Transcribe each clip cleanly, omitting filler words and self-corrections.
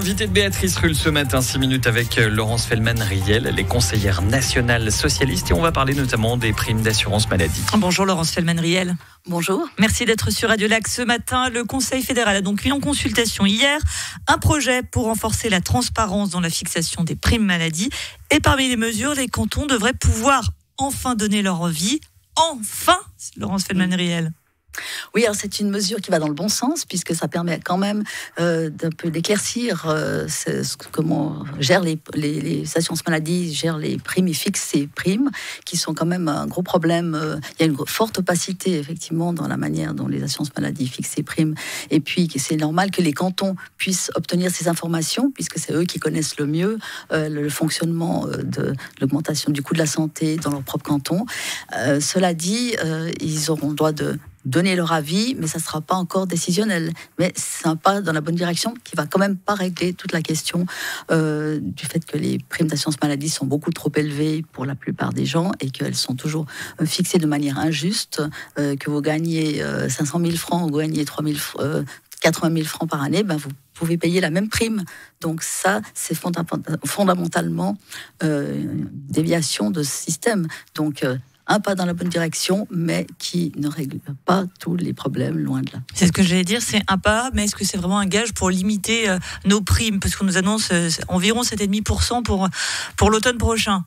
L'invité de Béatrice Rulle ce matin, 6 minutes avec Laurence Feldman-Riel, elle est conseillère nationale socialiste et on va parler notamment des primes d'assurance maladie. Bonjour Laurence Feldman-Riel. Bonjour. Merci d'être sur Radio Lac ce matin. Le Conseil fédéral a donc mis en consultation hier un projet pour renforcer la transparence dans la fixation des primes maladie. Et parmi les mesures, les cantons devraient pouvoir enfin donner leur avis. Enfin, Laurence Feldman-Riel. Oui, alors c'est une mesure qui va dans le bon sens puisque ça permet quand même d'un peu d'éclaircir comment gèrent les assurances maladie, gèrent les primes et fixent ces primes qui sont quand même un gros problème. Il y a une forte opacité effectivement dans la manière dont les assurances maladie fixent ces primes et puis c'est normal que les cantons puissent obtenir ces informations puisque c'est eux qui connaissent le mieux le fonctionnement de l'augmentation du coût de la santé dans leur propre canton. Cela dit, ils auront le droit de donner leur avis, mais ça ne sera pas encore décisionnel. Mais c'est un pas dans la bonne direction qui va quand même pas régler toute la question du fait que les primes d'assurance maladie sont beaucoup trop élevées pour la plupart des gens et qu'elles sont toujours fixées de manière injuste, que vous gagnez 500 000 francs ou vous gagnez 80 000 francs par année, vous pouvez payer la même prime. Donc ça, c'est fondamentalement une déviation de ce système. Donc un pas dans la bonne direction, mais qui ne règle pas tous les problèmes, loin de là. C'est ce que j'allais dire, c'est un pas, mais est-ce que c'est vraiment un gage pour limiter nos primes ? Parce qu'on nous annonce environ 7,5% pour l'automne prochain.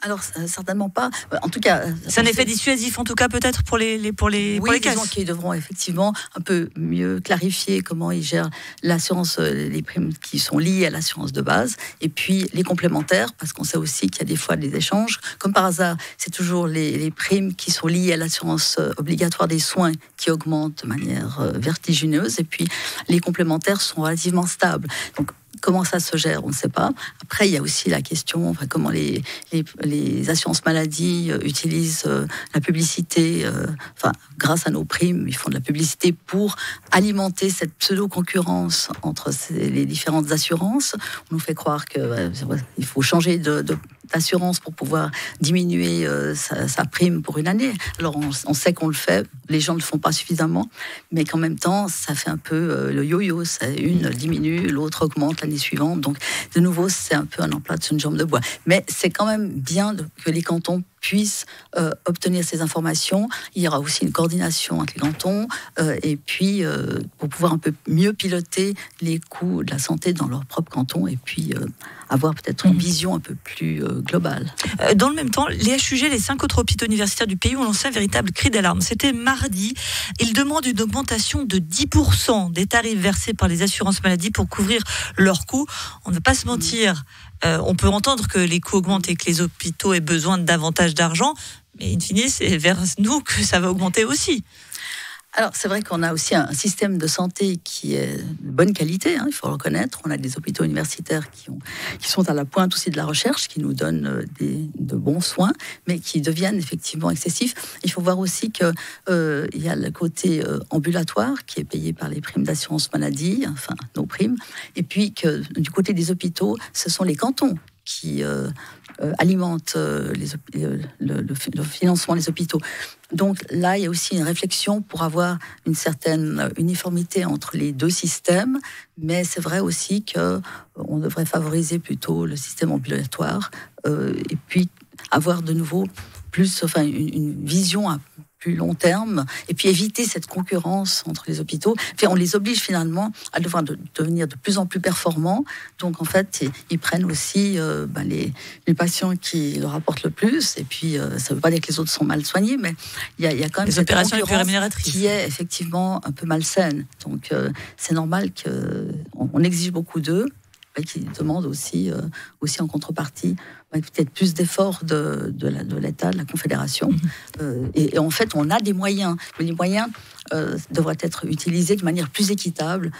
Alors, certainement pas. En tout cas... C'est un effet dissuasif, en tout cas, peut-être pour les caisses. Oui, qui devront effectivement un peu mieux clarifier comment ils gèrent l'assurance, les primes qui sont liées à l'assurance de base, et puis les complémentaires, parce qu'on sait aussi qu'il y a des fois des échanges. Comme par hasard, c'est toujours les primes qui sont liées à l'assurance obligatoire des soins qui augmentent de manière vertigineuse, et puis les complémentaires sont relativement stables. Donc, comment ça se gère, on ne sait pas. Après, il y a aussi la question, comment les assurances maladie utilisent la publicité. Grâce à nos primes, ils font de la publicité pour alimenter cette pseudo-concurrence entre les différentes assurances. On nous fait croire qu'il faut changer d'assurance pour pouvoir diminuer sa prime pour une année. Alors, on sait qu'on le fait, les gens ne le font pas suffisamment, mais qu'en même temps, ça fait un peu le yo-yo. Une diminue, l'autre augmente l'année suivante. Donc, de nouveau, c'est un peu un emplât sur une jambe de bois. Mais c'est quand même bien que les cantons puissent obtenir ces informations. Il y aura aussi une coordination entre les cantons et puis pour pouvoir un peu mieux piloter les coûts de la santé dans leur propre canton et puis avoir peut-être une vision un peu plus globale. Dans le même temps, les HUG, les 5 autres hôpitaux universitaires du pays ont lancé un véritable cri d'alarme. C'était mardi. Ils demandent une augmentation de 10% des tarifs versés par les assurances maladie pour couvrir leurs coûts. On ne va pas se mentir. On peut entendre que les coûts augmentent et que les hôpitaux aient besoin de davantage d'argent, mais in fine, c'est vers nous que ça va augmenter aussi. Alors, c'est vrai qu'on a aussi un système de santé qui est de bonne qualité, il faut le reconnaître. On a des hôpitaux universitaires qui sont à la pointe aussi de la recherche, qui nous donnent de bons soins, mais qui deviennent effectivement excessifs. Il faut voir aussi qu'il y a le côté ambulatoire qui est payé par les primes d'assurance maladie, enfin nos primes, et puis que du côté des hôpitaux, ce sont les cantons qui alimentent le financement des hôpitaux. Donc là, il y a aussi une réflexion pour avoir une certaine uniformité entre les deux systèmes, mais c'est vrai aussi qu'on devrait favoriser plutôt le système ambulatoire et puis avoir de nouveau une vision à plus long terme, et puis éviter cette concurrence entre les hôpitaux. On les oblige finalement à devoir devenir de plus en plus performants. Donc en fait, ils prennent aussi les patients qui leur apportent le plus. Et puis ça ne veut pas dire que les autres sont mal soignés, mais il y a quand même les cette opérations concurrence qui est effectivement un peu malsaine. Donc c'est normal qu'on exige beaucoup d'eux, mais qui demandent aussi en contrepartie peut-être plus d'efforts de l'État, de la Confédération. Et en fait, on a des moyens. Mais les moyens devraient être utilisés de manière plus équitable,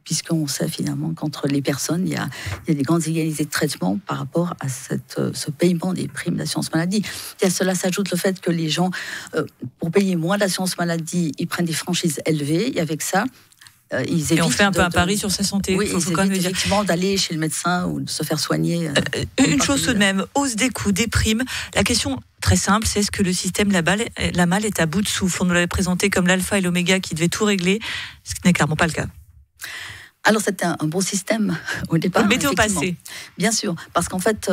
puisqu'on sait finalement qu'entre les personnes, il y a des grandes inégalités de traitement par rapport à ce paiement des primes d'assurance maladie. Et à cela s'ajoute le fait que les gens, pour payer moins d'assurance maladie, ils prennent des franchises élevées. Et avec ça, et on fait un peu un pari sur sa santé. Oui, ils évitent effectivement d'aller chez le médecin ou de se faire soigner. Une chose tout de même, hausse des coûts, des primes. La question très simple, c'est est-ce que le système la malle est à bout de souffle ? On nous l'avait présenté comme l'alpha et l'oméga qui devaient tout régler, ce qui n'est clairement pas le cas. Alors c'était un bon système au départ. Vous le mettez au passé. Bien sûr, parce qu'en fait,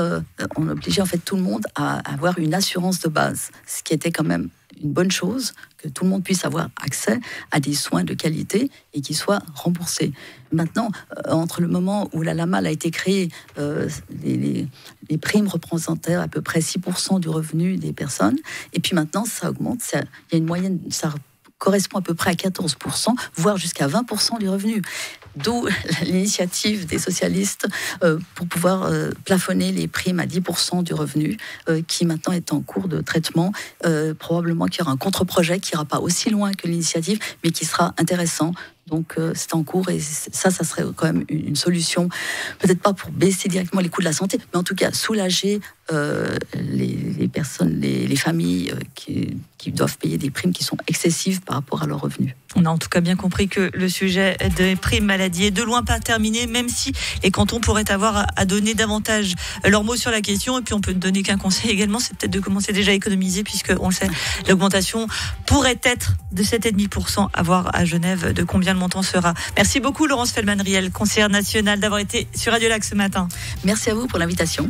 on obligeait tout le monde à avoir une assurance de base, ce qui était quand même une bonne chose, que tout le monde puisse avoir accès à des soins de qualité et qui soient remboursés. Maintenant, entre le moment où la LAMAL a été créée, les primes représentaient à peu près 6% du revenu des personnes, et puis maintenant ça augmente, il y a une moyenne, ça correspond à peu près à 14%, voire jusqu'à 20% du revenu. D'où l'initiative des socialistes pour pouvoir plafonner les primes à 10% du revenu, qui maintenant est en cours de traitement. Probablement qu'il y aura un contre-projet qui n'ira pas aussi loin que l'initiative, mais qui sera intéressant. Donc c'est en cours, et ça serait quand même une solution, peut-être pas pour baisser directement les coûts de la santé, mais en tout cas soulager les personnes, les familles qui doivent payer des primes qui sont excessives par rapport à leurs revenus. On a en tout cas bien compris que le sujet des primes maladie est de loin pas terminé, même si les cantons pourraient avoir à donner davantage leur mot sur la question. Et puis on peut ne donner qu'un conseil également, c'est peut-être de commencer déjà à économiser, puisque on le sait, l'augmentation pourrait être de 7,5%, à voir à Genève de combien le montant sera. Merci beaucoup Laurence Feldman-Riel, conseillère nationale, d'avoir été sur Radio Lac ce matin. Merci à vous pour l'invitation.